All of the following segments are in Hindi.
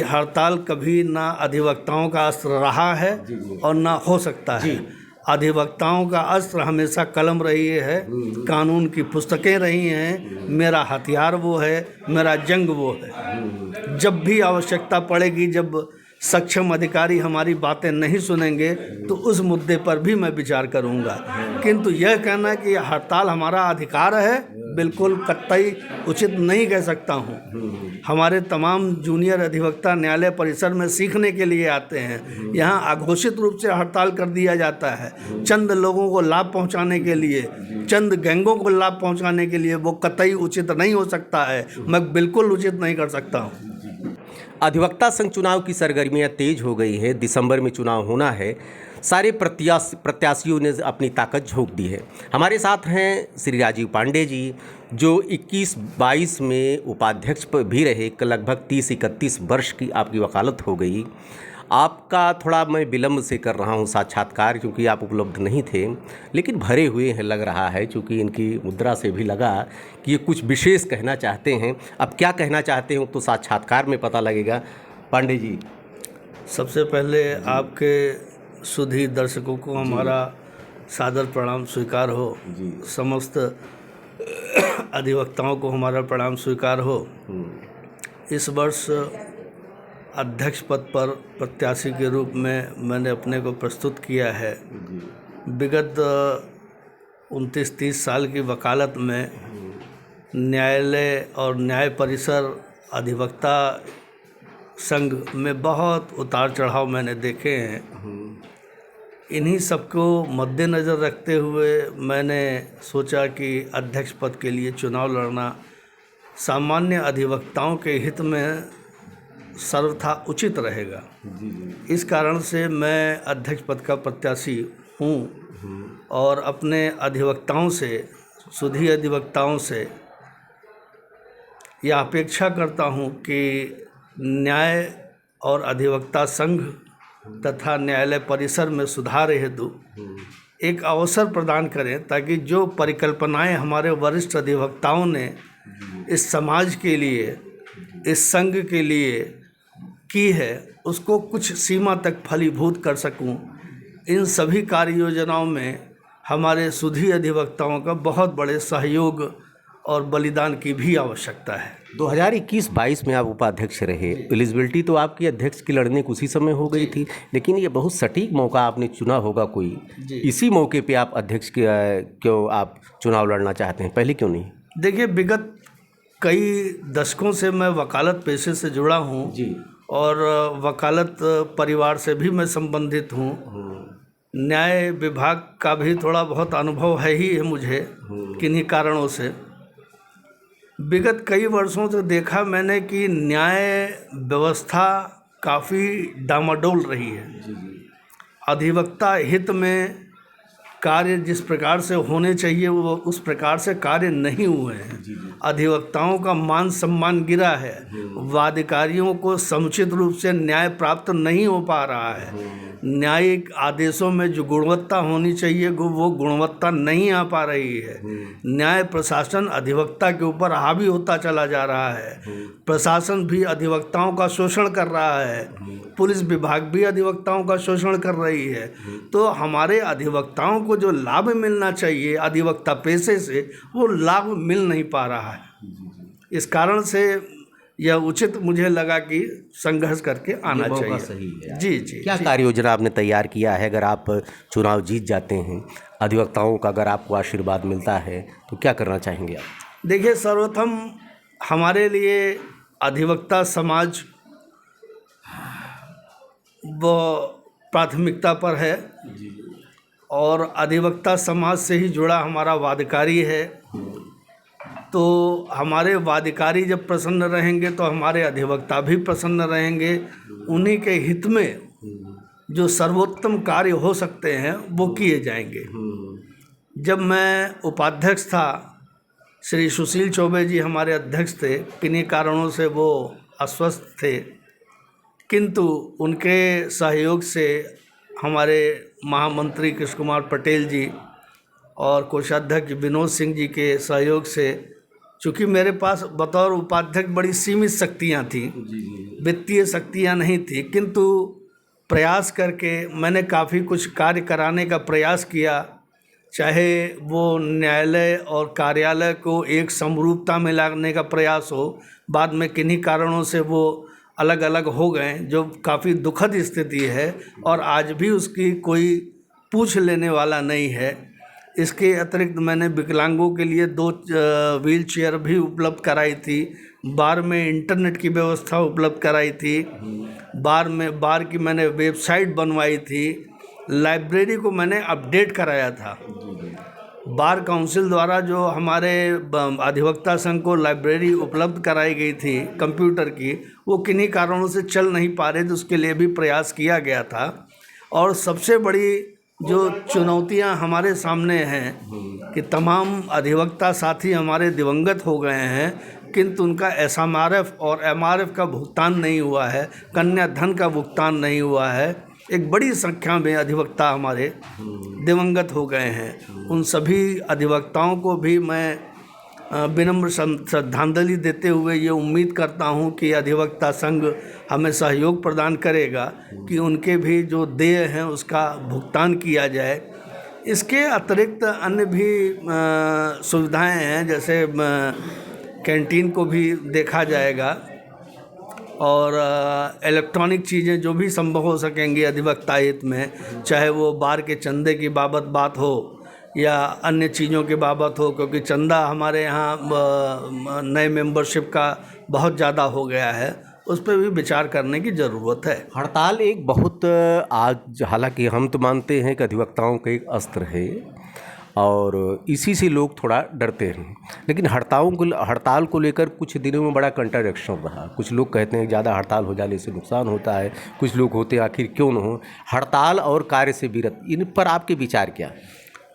हड़ताल कभी ना अधिवक्ताओं का अस्त्र रहा है और ना हो सकता है। अधिवक्ताओं का अस्त्र हमेशा कलम रही है, कानून की पुस्तकें रही हैं, मेरा हथियार वो है, मेरा जंग वो है। जब भी आवश्यकता पड़ेगी, जब सक्षम अधिकारी हमारी बातें नहीं सुनेंगे तो उस मुद्दे पर भी मैं विचार करूंगा। किंतु यह कहना कि हड़ताल हमारा अधिकार है, बिल्कुल कतई उचित नहीं कह सकता हूं। हमारे तमाम जूनियर अधिवक्ता न्यायालय परिसर में सीखने के लिए आते हैं। यहां अघोषित रूप से हड़ताल कर दिया जाता है चंद लोगों को लाभ पहुंचाने के लिए, चंद गैंगों को लाभ पहुंचाने के लिए। वो कतई उचित नहीं हो सकता है, मैं बिल्कुल उचित नहीं कर सकता हूँ। अधिवक्ता संघ चुनाव की सरगर्मियां तेज हो गई है। दिसंबर में चुनाव होना है। सारे प्रत्याशियों ने अपनी ताकत झोंक दी है। हमारे साथ हैं श्री राजीव पांडे जी, जो 21-22 में उपाध्यक्ष भी रहे। लगभग 30-31 वर्ष की आपकी वकालत हो गई। आपका थोड़ा मैं विलम्ब से कर रहा हूं साक्षात्कार, क्योंकि आप उपलब्ध नहीं थे, लेकिन भरे हुए हैं लग रहा है, क्योंकि इनकी मुद्रा से भी लगा कि ये कुछ विशेष कहना चाहते हैं। अब क्या कहना चाहते हो तो साक्षात्कार में पता लगेगा। पांडे जी, सबसे पहले आपके सुधी दर्शकों को हमारा सादर प्रणाम स्वीकार हो। समस्त अधिवक्ताओं को हमारा प्रणाम स्वीकार हो। इस वर्ष अध्यक्ष पद पर प्रत्याशी के रूप में मैंने अपने को प्रस्तुत किया है। विगत 29-30 साल की वकालत में न्यायालय और न्याय परिसर, अधिवक्ता संघ में बहुत उतार चढ़ाव मैंने देखे हैं। इन्हीं सबको मद्देनज़र रखते हुए मैंने सोचा कि अध्यक्ष पद के लिए चुनाव लड़ना सामान्य अधिवक्ताओं के हित में सर्वथा उचित रहेगा। इस कारण से मैं अध्यक्ष पद का प्रत्याशी हूँ और अपने अधिवक्ताओं से, सुधी अधिवक्ताओं से यह अपेक्षा करता हूँ कि न्याय और अधिवक्ता संघ तथा न्यायालय परिसर में सुधार हेतु एक अवसर प्रदान करें, ताकि जो परिकल्पनाएं हमारे वरिष्ठ अधिवक्ताओं ने इस समाज के लिए, इस संघ के लिए की है, उसको कुछ सीमा तक फलीभूत कर सकूं। इन सभी कार्य योजनाओं में हमारे सुधी अधिवक्ताओं का बहुत बड़े सहयोग और बलिदान की भी आवश्यकता है। 2021-22 में आप उपाध्यक्ष रहे। एलिजिबिलिटी तो आपकी अध्यक्ष की लड़ने की उसी समय हो गई थी, लेकिन ये बहुत सटीक मौका आपने चुना होगा कोई। इसी मौके पे आप अध्यक्ष क्यों आप चुनाव लड़ना चाहते हैं, पहले क्यों नहीं? देखिए, विगत कई दशकों से मैं वकालत पेशे से जुड़ा हूँ और वकालत परिवार से भी मैं संबंधित हूँ। न्याय विभाग का भी थोड़ा बहुत अनुभव है ही है मुझे, किन्हीं कारणों से। विगत कई वर्षों से देखा मैंने कि न्याय व्यवस्था काफ़ी डामाडोल रही है। अधिवक्ता हित में कार्य जिस प्रकार से होने चाहिए वो उस प्रकार से कार्य नहीं हुए हैं। अधिवक्ताओं का मान सम्मान गिरा है। वादिकारियों को समुचित रूप से न्याय प्राप्त नहीं हो पा रहा है। न्यायिक आदेशों में जो गुणवत्ता होनी चाहिए वो गुणवत्ता नहीं आ पा रही है। न्याय प्रशासन अधिवक्ता के ऊपर हावी होता चला जा रहा है। प्रशासन भी अधिवक्ताओं का शोषण कर रहा है। पुलिस विभाग भी अधिवक्ताओं का शोषण कर रही है। तो हमारे अधिवक्ताओं को जो लाभ मिलना चाहिए अधिवक्ता पेशे से, वो लाभ मिल नहीं पा रहा है। इस कारण से यह उचित मुझे लगा कि संघर्ष करके आना चाहिए। सही है। जी। क्या कार्य योजना आपने तैयार किया है? अगर आप चुनाव जीत जाते हैं, अधिवक्ताओं का अगर आपको आशीर्वाद मिलता है, तो क्या करना चाहेंगे आप? देखिए, सर्वप्रथम हमारे लिए अधिवक्ता समाज वो प्राथमिकता पर है और अधिवक्ता समाज से ही जुड़ा हमारा वादिकारी है। तो हमारे वादिकारी जब प्रसन्न रहेंगे तो हमारे अधिवक्ता भी प्रसन्न रहेंगे। उन्हीं के हित में जो सर्वोत्तम कार्य हो सकते हैं वो किए जाएंगे। जब मैं उपाध्यक्ष था, श्री सुशील चौबे जी हमारे अध्यक्ष थे। किन्हीं कारणों से वो अस्वस्थ थे, किंतु उनके सहयोग से हमारे महामंत्री कृष्ण कुमार पटेल जी और कोषाध्यक्ष विनोद सिंह जी के सहयोग से चूँकि मेरे पास बतौर उपाध्यक्ष बड़ी सीमित शक्तियाँ थी, वित्तीय शक्तियाँ नहीं थी, किंतु प्रयास करके मैंने काफ़ी कुछ कार्य कराने का प्रयास किया। चाहे वो न्यायालय और कार्यालय को एक समरूपता में लाने का प्रयास हो, बाद में किन्हीं कारणों से वो अलग अलग हो गए, जो काफ़ी दुखद स्थिति है और आज भी उसकी कोई पूछ लेने वाला नहीं है। इसके अतिरिक्त मैंने विकलांगों के लिए 2 व्हील चेयर भी उपलब्ध कराई थी, बार में इंटरनेट की व्यवस्था उपलब्ध कराई थी, बार की मैंने वेबसाइट बनवाई थी, लाइब्रेरी को मैंने अपडेट कराया था। बार काउंसिल द्वारा जो हमारे अधिवक्ता संघ को लाइब्रेरी उपलब्ध कराई गई थी कंप्यूटर की, वो किन्हीं कारणों से चल नहीं पा रहे थे, उसके लिए भी प्रयास किया गया था। और सबसे बड़ी जो चुनौतियां हमारे सामने हैं कि तमाम अधिवक्ता साथी हमारे दिवंगत हो गए हैं, किंतु उनका SMRF और MRF का भुगतान नहीं हुआ है, कन्याधन का भुगतान नहीं हुआ है। एक बड़ी संख्या में अधिवक्ता हमारे दिवंगत हो गए हैं। उन सभी अधिवक्ताओं को भी मैं विनम्र श्रद्धांजलि देते हुए ये उम्मीद करता हूँ कि अधिवक्ता संघ हमें सहयोग प्रदान करेगा कि उनके भी जो देय हैं उसका भुगतान किया जाए। इसके अतिरिक्त अन्य भी सुविधाएं हैं, जैसे कैंटीन को भी देखा जाएगा और इलेक्ट्रॉनिक चीज़ें जो भी संभव हो सकेंगी अधिवक्ता हित में, चाहे वो बार के चंदे की बात हो या अन्य चीज़ों के बाबत हो, क्योंकि चंदा हमारे यहाँ नए मेंबरशिप का बहुत ज़्यादा हो गया है, उस पर भी विचार करने की ज़रूरत है। हड़ताल एक बहुत आज, हालांकि हम तो मानते हैं कि अधिवक्ताओं का एक अस्त्र है और इसी से लोग थोड़ा डरते हैं, लेकिन हड़ताल को लेकर कुछ दिनों में बड़ा कंट्राडिक्शन रहा। कुछ लोग कहते हैं ज़्यादा हड़ताल हो जाने से नुकसान होता है, कुछ लोग होते हैं आखिर क्यों न हो। हड़ताल और कार्य से विरत, इन पर आपके विचार क्या?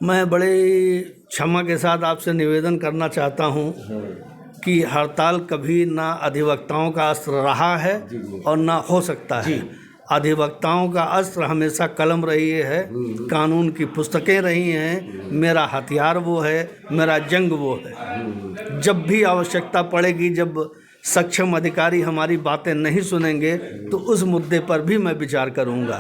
मैं बड़े क्षमा के साथ आपसे निवेदन करना चाहता हूँ कि हड़ताल कभी ना अधिवक्ताओं का अस्त्र रहा है और ना हो सकता है। अधिवक्ताओं का अस्त्र हमेशा कलम रही है, कानून की पुस्तकें रही हैं, मेरा हथियार वो है, मेरा जंग वो है। जब भी आवश्यकता पड़ेगी, जब सक्षम अधिकारी हमारी बातें नहीं सुनेंगे तो उस मुद्दे पर भी मैं विचार करूंगा।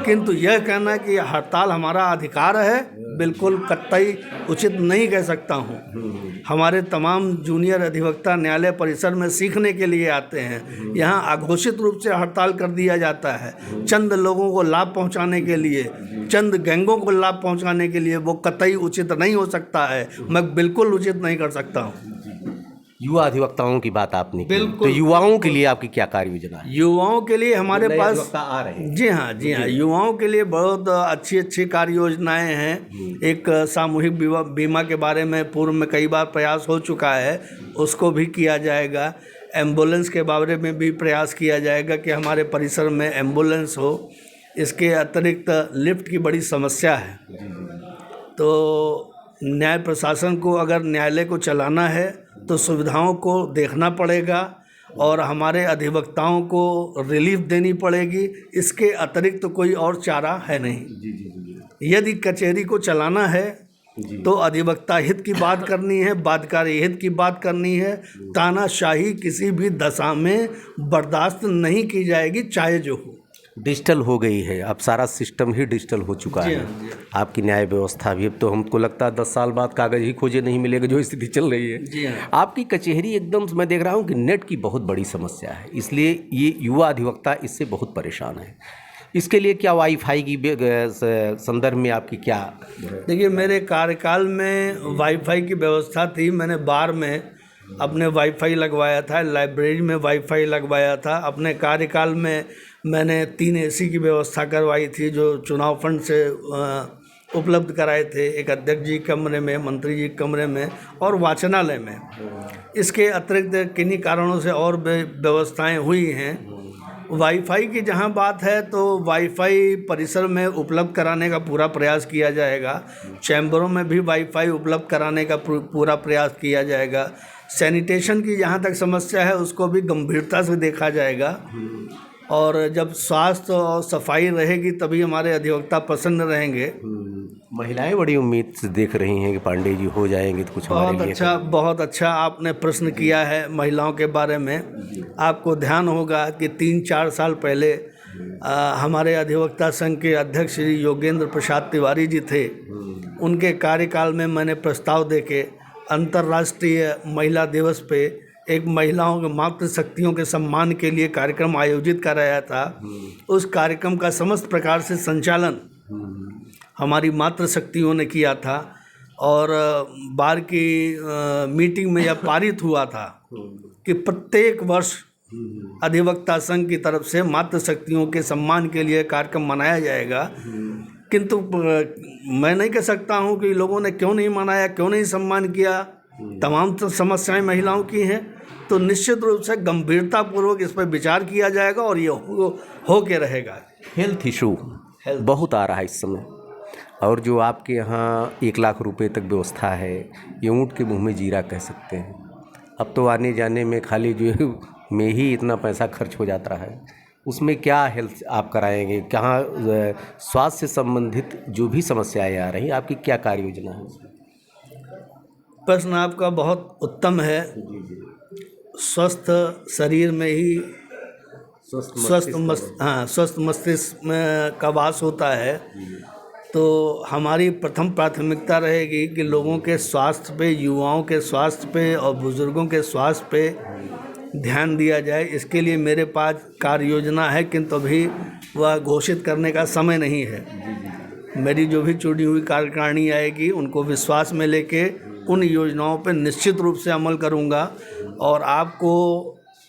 किंतु यह कहना कि हड़ताल हमारा अधिकार है, बिल्कुल कतई उचित नहीं कह सकता हूं। हमारे तमाम जूनियर अधिवक्ता न्यायालय परिसर में सीखने के लिए आते हैं, यहाँ अघोषित रूप से हड़ताल कर दिया जाता है चंद लोगों को लाभ पहुंचाने के लिए, चंद गैंगों को लाभ पहुंचाने के लिए। वो कतई उचित नहीं हो सकता है, मैं बिल्कुल उचित नहीं कर सकता हूँ। युवा अधिवक्ताओं की बात आपने की, तो युवाओं के लिए आपकी क्या कार्य योजना है? युवाओं के लिए हमारे पास आ रहे हैं। जी हाँ, युवाओं के लिए बहुत अच्छी कार्य योजनाएं हैं। एक सामूहिक बीमा के बारे में पूर्व में कई बार प्रयास हो चुका है, उसको भी किया जाएगा। एम्बुलेंस के बारे में भी प्रयास किया जाएगा कि हमारे परिसर में एम्बुलेंस हो। इसके अतिरिक्त लिफ्ट की बड़ी समस्या है, तो न्याय प्रशासन को अगर न्यायालय को चलाना है तो सुविधाओं को देखना पड़ेगा और हमारे अधिवक्ताओं को रिलीफ देनी पड़ेगी। इसके अतिरिक्त तो कोई और चारा है नहीं। यदि कचहरी को चलाना है तो अधिवक्ता हित की बात करनी है, बाध्यकारी हित की बात करनी है। तानाशाही किसी भी दशा में बर्दाश्त नहीं की जाएगी, चाहे जो हो। डिजिटल हो गई है, अब सारा सिस्टम ही डिजिटल हो चुका है। आपकी न्याय व्यवस्था भी, अब तो हमको लगता है 10 साल बाद कागज ही खोजे नहीं मिलेगा, जो स्थिति चल रही है। आपकी कचहरी एकदम, मैं देख रहा हूँ कि नेट की बहुत बड़ी समस्या है, इसलिए ये युवा अधिवक्ता इससे बहुत परेशान है। इसके लिए क्या वाईफाई की संदर्भ में आपकी क्या? देखिए, मेरे कार्यकाल में वाईफाई की व्यवस्था थी। मैंने बार में अपने वाईफाई लगवाया था, लाइब्रेरी में वाईफाई लगवाया था। अपने कार्यकाल में मैंने 3 AC की व्यवस्था करवाई थी, जो चुनाव फंड से उपलब्ध कराए थे, एक अध्यक्ष जी कमरे में, मंत्री जी कमरे में और वाचनालय में। इसके अतिरिक्त किन्हीं कारणों से और व्यवस्थाएं हुई हैं। वाईफाई की जहां बात है तो वाईफाई परिसर में उपलब्ध कराने का पूरा प्रयास किया जाएगा। चैम्बरों में भी वाईफाई उपलब्ध कराने का पूरा प्रयास किया जाएगा। सैनिटेशन की जहां तक समस्या है उसको भी गंभीरता से देखा जाएगा और जब स्वास्थ्य और सफाई रहेगी तभी हमारे अधिवक्ता प्रसन्न रहेंगे। महिलाएं बड़ी उम्मीद से देख रही हैं कि पांडे जी हो जाएंगे तो कुछ हमारे लिए बहुत अच्छा आपने प्रश्न किया है महिलाओं के बारे में। आपको ध्यान होगा कि 3-4 साल पहले हमारे अधिवक्ता संघ के अध्यक्ष श्री योगेंद्र प्रसाद तिवारी जी थे। उनके कार्यकाल में मैंने प्रस्ताव देके अंतर्राष्ट्रीय महिला दिवस पे एक महिलाओं के मातृशक्तियों के सम्मान के लिए कार्यक्रम आयोजित कराया था। उस कार्यक्रम का समस्त प्रकार से संचालन हमारी मातृशक्तियों ने किया था और बार की मीटिंग में यह पारित हुआ था कि प्रत्येक वर्ष अधिवक्ता संघ की तरफ से मातृशक्तियों के सम्मान के लिए कार्यक्रम मनाया जाएगा। किंतु मैं नहीं कह सकता हूं कि लोगों ने क्यों नहीं मनाया, क्यों नहीं सम्मान किया। तमाम तो समस्याएं महिलाओं की हैं, तो निश्चित रूप से गंभीरतापूर्वक इस पर विचार किया जाएगा और ये हो के रहेगा। हेल्थ इशू बहुत आ रहा है इस समय, और जो आपके यहाँ 1 लाख रुपए तक व्यवस्था है, ये ऊँट के मुंह में जीरा कह सकते हैं। अब तो आने जाने में खाली जो में ही इतना पैसा खर्च हो जाता है, उसमें क्या हेल्थ आप कराएंगे, कहाँ स्वास्थ्य से संबंधित जो भी समस्याएं आ रही, आपकी क्या कार्य योजना है? प्रश्न आपका बहुत उत्तम है। स्वस्थ शरीर में ही स्वस्थ मस्तिष्क में का वास होता है। तो हमारी प्रथम प्राथमिकता रहेगी कि लोगों के स्वास्थ्य पे, युवाओं के स्वास्थ्य पे और बुज़ुर्गों के स्वास्थ्य पे ध्यान दिया जाए। इसके लिए मेरे पास कार्य योजना है, किंतु अभी वह घोषित करने का समय नहीं है। मेरी जो भी चुनी हुई कार्यकारिणी आएगी, उनको विश्वास में लेके उन योजनाओं पर निश्चित रूप से अमल करूंगा और आपको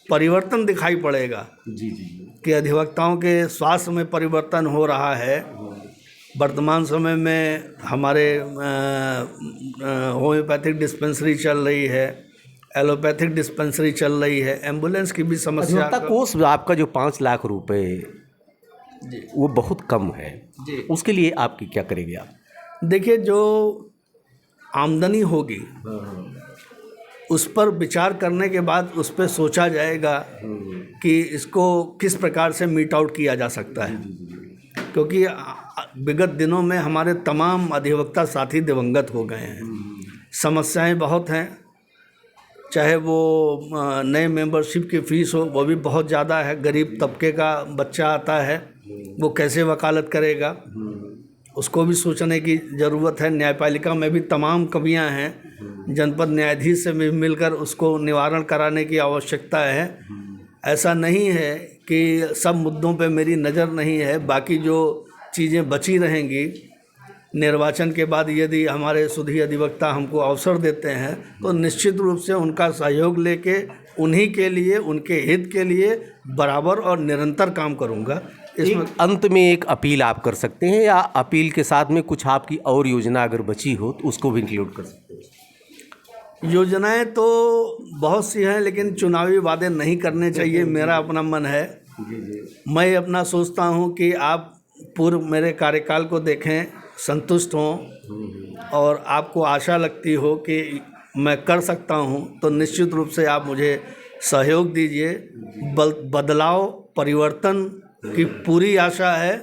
परिवर्तन दिखाई पड़ेगा कि अधिवक्ताओं के स्वास्थ्य में परिवर्तन हो रहा है। वर्तमान समय में हमारे होम्योपैथिक डिस्पेंसरी चल रही है, एलोपैथिक डिस्पेंसरी चल रही है, एम्बुलेंस की भी समस्या। कोर्स आपका जो 5 लाख रुपए वो बहुत कम है जी, उसके लिए आपकी क्या करेंगे आप? देखिए, जो आमदनी होगी उस पर विचार करने के बाद उस पर सोचा जाएगा कि इसको किस प्रकार से मीट आउट किया जा सकता है, क्योंकि विगत दिनों में हमारे तमाम अधिवक्ता साथी दिवंगत हो गए हैं। समस्याएं बहुत हैं, चाहे वो नए मेंबरशिप की फ़ीस हो, वो भी बहुत ज़्यादा है। गरीब तबके का बच्चा आता है, वो कैसे वकालत करेगा, उसको भी सोचने की ज़रूरत है। न्यायपालिका में भी तमाम कमियां हैं, जनपद न्यायाधीश से मिलकर उसको निवारण कराने की आवश्यकता है। ऐसा नहीं है कि सब मुद्दों पे मेरी नज़र नहीं है, बाकी जो चीज़ें बची रहेंगी निर्वाचन के बाद यदि हमारे सुधी अधिवक्ता हमको अवसर देते हैं तो निश्चित रूप से उनका सहयोग लेके उन्हीं के लिए, उनके हित के लिए बराबर और निरंतर काम करूंगा। इसमें अंत में एक अपील आप कर सकते हैं, या अपील के साथ में कुछ आपकी और योजना अगर बची हो तो उसको भी इंक्लूड कर सकते हैं? योजनाएं तो बहुत सी हैं, लेकिन चुनावी वादे नहीं करने चाहिए, मेरा अपना मन है। मैं अपना सोचता हूं कि आप पूर्व मेरे कार्यकाल को देखें, संतुष्ट हों और आपको आशा लगती हो कि मैं कर सकता हूं, तो निश्चित रूप से आप मुझे सहयोग दीजिए। बदलाव, परिवर्तन की पूरी आशा है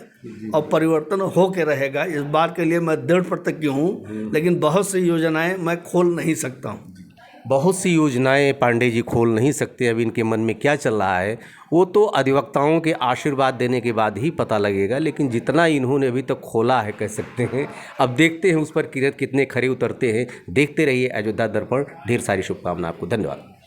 और परिवर्तन हो के रहेगा। इस बार के लिए मैं दृढ़ प्रतिज्ञ हूँ, लेकिन बहुत सी योजनाएं मैं खोल नहीं सकता हूँ। बहुत सी योजनाएं पांडे जी खोल नहीं सकते। अभी इनके मन में क्या चल रहा है वो तो अधिवक्ताओं के आशीर्वाद देने के बाद ही पता लगेगा, लेकिन जितना इन्होंने अभी तक खोला है कह सकते हैं, अब देखते हैं उस पर कितने खरे उतरते हैं। देखते रहिए अयोध्या दर्पण। ढेर सारी शुभकामनाएं आपको। धन्यवाद।